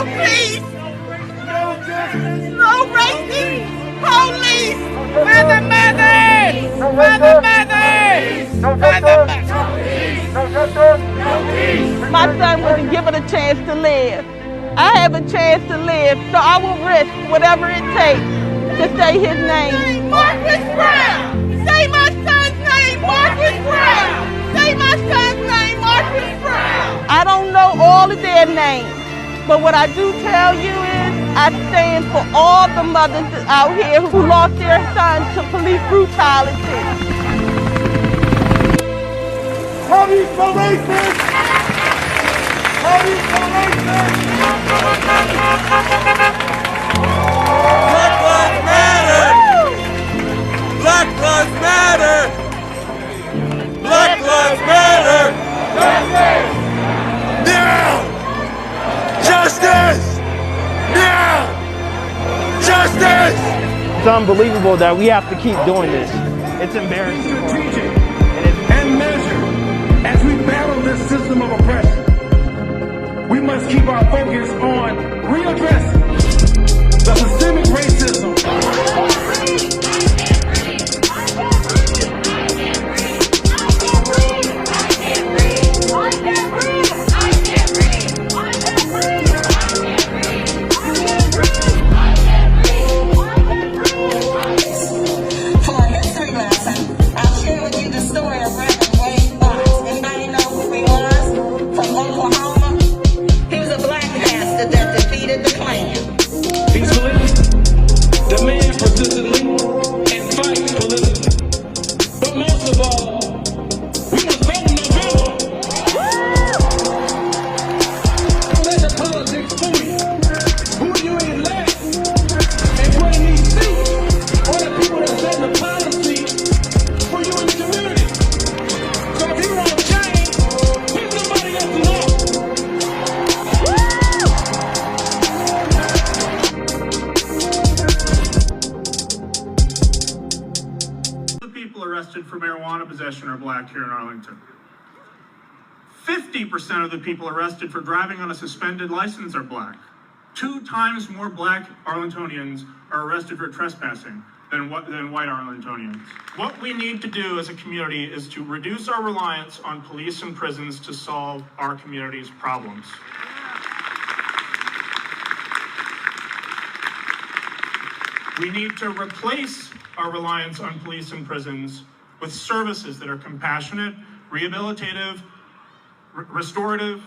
No peace! No racist police! For the mothers! For the mothers! For the mothers! My son wasn't given a chance to live. I have a chance to live, so I will risk whatever it takes to say his name. Marcus Brown! Say my son's name, Marcus Brown! Say my son's name, Marcus Brown! I don't know all of their names, but what I do tell you is I stand for all the mothers out here who lost their sons to police brutality. Police for racist! Police for racist! Black Lives Matter! Black Lives Matter! Black Lives Matter! Justice! Now! Justice! Now! Justice! It's unbelievable that we have to keep doing this. It's embarrassing. Strategic and measured as we battle this system of oppression. We must keep our focus on readdressing the systemic racism. For marijuana possession are black here in Arlington. 50% of the people arrested for driving on a suspended license are black. 2 times more black Arlingtonians are arrested for trespassing than white Arlingtonians. What we need to do as a community is to reduce our reliance on police and prisons to solve our community's problems. We need to replace our reliance on police and prisons with services that are compassionate, rehabilitative, restorative,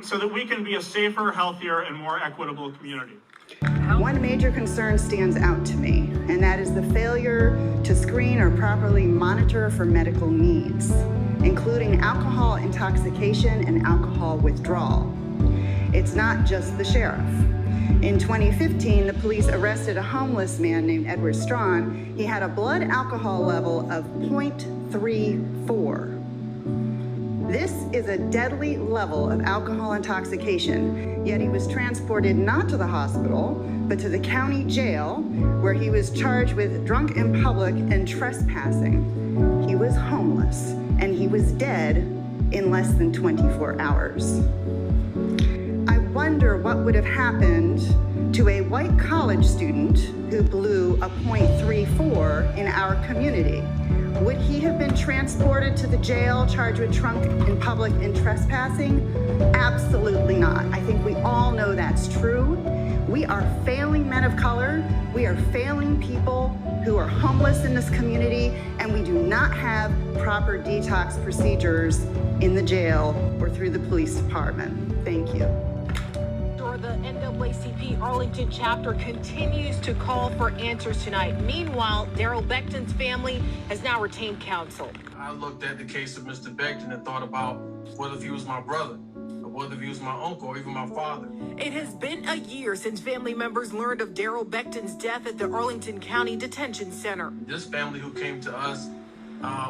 so that we can be a safer, healthier, and more equitable community. One major concern stands out to me, and that is the failure to screen or properly monitor for medical needs, including alcohol intoxication and alcohol withdrawal. It's not just the sheriff. In 2015, the police arrested a homeless man named Edward Strawn. He had a blood alcohol level of 0.34. This is a deadly level of alcohol intoxication, yet he was transported not to the hospital, but to the county jail, where he was charged with drunk in public and trespassing. He was homeless, and he was dead in less than 24 hours. I wonder what would have happened to a white college student who blew a .34 in our community. Would he have been transported to the jail charged with drunk in public and trespassing? Absolutely not. I think we all know that's true. We are failing men of color. We are failing people who are homeless in this community, and we do not have proper detox procedures in the jail or through the police department. Thank you. The NAACP Arlington chapter continues to call for answers tonight. Meanwhile, Daryl Becton's family has now retained counsel. I looked at the case of Mr. Becton and thought about what if he was my brother, or what if he was my uncle, or even my father. It has been a year since family members learned of Daryl Becton's death at the Arlington County Detention Center. This family who came to us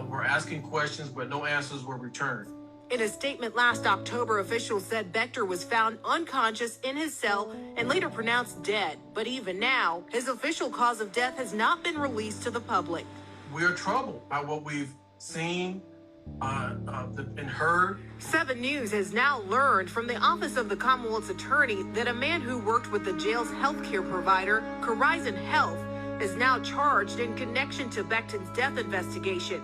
were asking questions, but no answers were returned. In a statement last October, officials said Bector was found unconscious in his cell and later pronounced dead. But even now, his official cause of death has not been released to the public. We are troubled by what we've seen been heard. 7 News has now learned from the Office of the Commonwealth's Attorney that a man who worked with the jail's healthcare provider, Horizon Health, is now charged in connection to Becton's death investigation.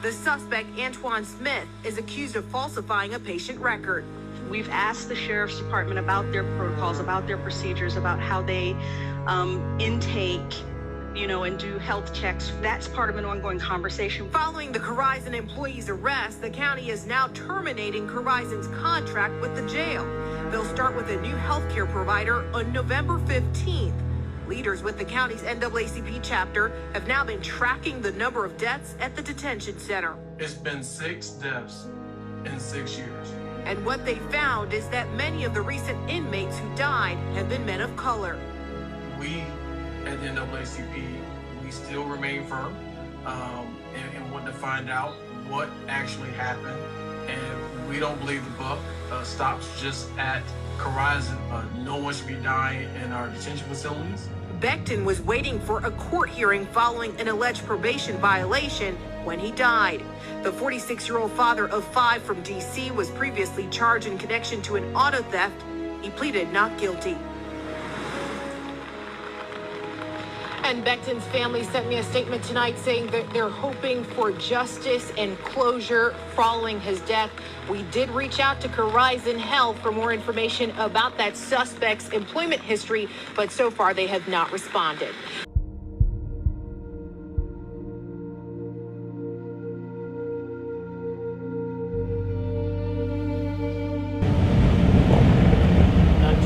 The suspect, Antoine Smith, is accused of falsifying a patient record. We've asked the Sheriff's Department about their protocols, about their procedures, about how they intake, and do health checks. That's part of an ongoing conversation. Following the Horizon employee's arrest, the county is now terminating Horizon's contract with the jail. They'll start with a new healthcare provider on November 15th. Leaders with the county's NAACP chapter have now been tracking the number of deaths at the detention center. It's been 6 deaths in 6 years. And what they found is that many of the recent inmates who died have been men of color. We at the NAACP, we still remain firm and want to find out what actually happened. And we don't believe the buck stops just at Horizon. No one should be dying in our detention facilities. Becton was waiting for a court hearing following an alleged probation violation when he died. The 46-year-old father of 5 from D.C. was previously charged in connection to an auto theft. He pleaded not guilty. And Becton's family sent me a statement tonight saying that they're hoping for justice and closure following his death. We did reach out to Horizon Health for more information about that suspect's employment history, but so far they have not responded.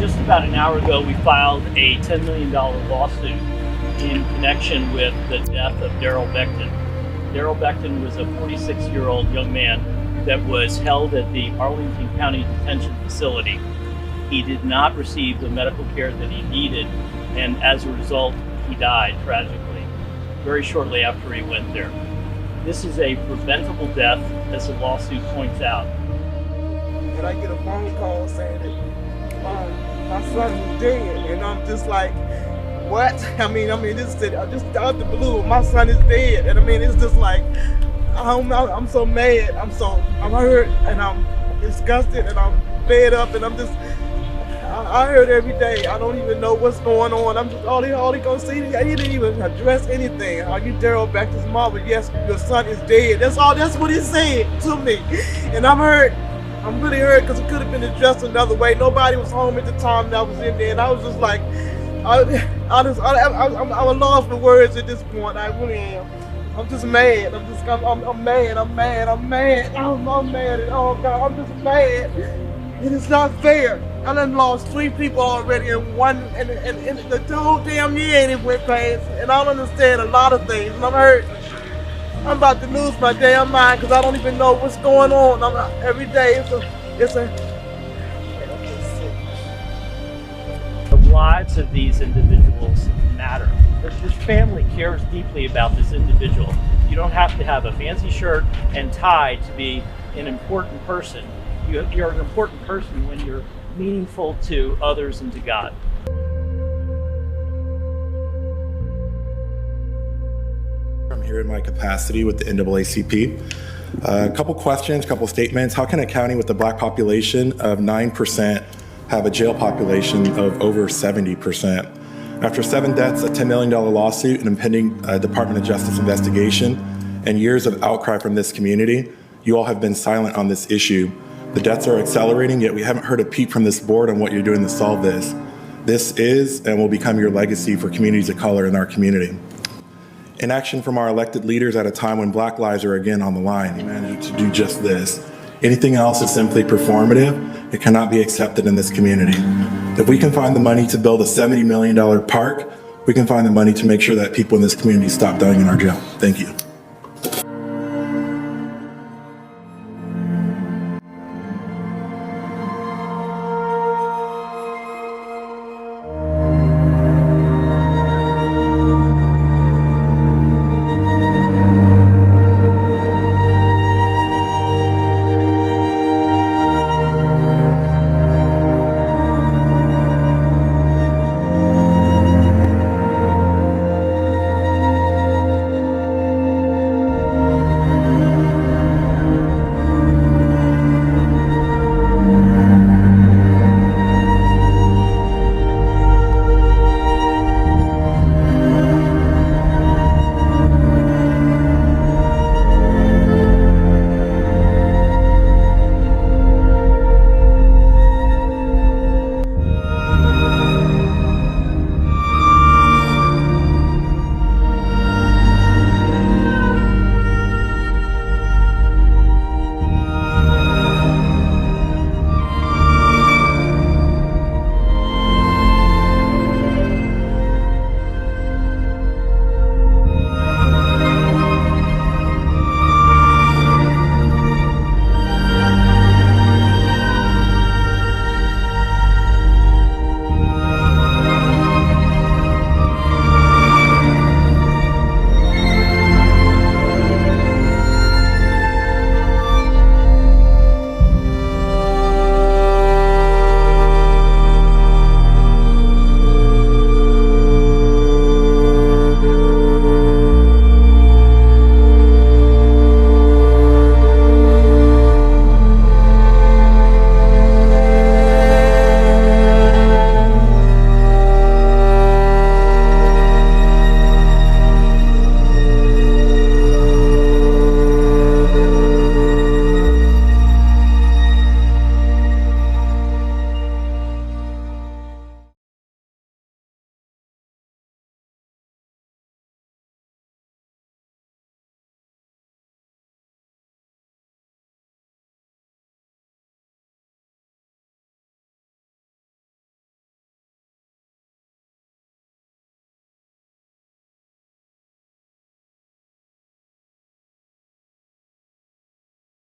Just about an hour ago, we filed a $10 million lawsuit in connection with the death of Daryl Becton. Daryl Becton was a 46-year-old young man that was held at the Arlington County Detention Facility. He did not receive the medical care that he needed, and as a result, he died tragically very shortly after he went there. This is a preventable death, as the lawsuit points out. And I get a phone call saying that my son is dead, and I'm just like, what? I mean, this is just out the blue. My son is dead, and it's just like, I'm so mad. I'm hurt, and I'm disgusted, and I'm fed up, and I hurt every day. I don't even know what's going on. I'm just all he gonna see. He didn't even address anything. Are you Daryl Becton's mom? But yes, your son is dead. That's all. That's what he said to me, and I'm hurt. I'm really hurt because it could have been addressed another way. Nobody was home at the time that I was in there, and I was just like, I'm lost for words at this point. I really am. I'm just mad. I'm mad. I'm mad. I'm mad. I'm mad. Oh God, I'm just mad. It is not fair. I done lost 3 people already in one, and the whole damn year ain't even went past. And I don't understand a lot of things, and I'm hurt. I'm about to lose my damn mind because I don't even know what's going on. Every day The lives of these individuals matter. This family cares deeply about this individual. You don't have to have a fancy shirt and tie to be an important person. You're an important person when you're meaningful to others and to God. I'm here in my capacity with the NAACP. A couple questions, couple statements. How can a county with a black population of 9% have a jail population of over 70%? After 7 deaths, a $10 million lawsuit, an impending Department of Justice investigation, and years of outcry from this community, you all have been silent on this issue. The deaths are accelerating, yet we haven't heard a peep from this board on what you're doing to solve this. This is and will become your legacy for communities of color in our community. Inaction from our elected leaders at a time when black lives are again on the line. You managed to do just this. Anything else is simply performative. It cannot be accepted in this community. If we can find the money to build a $70 million park, we can find the money to make sure that people in this community stop dying in our jail. Thank you.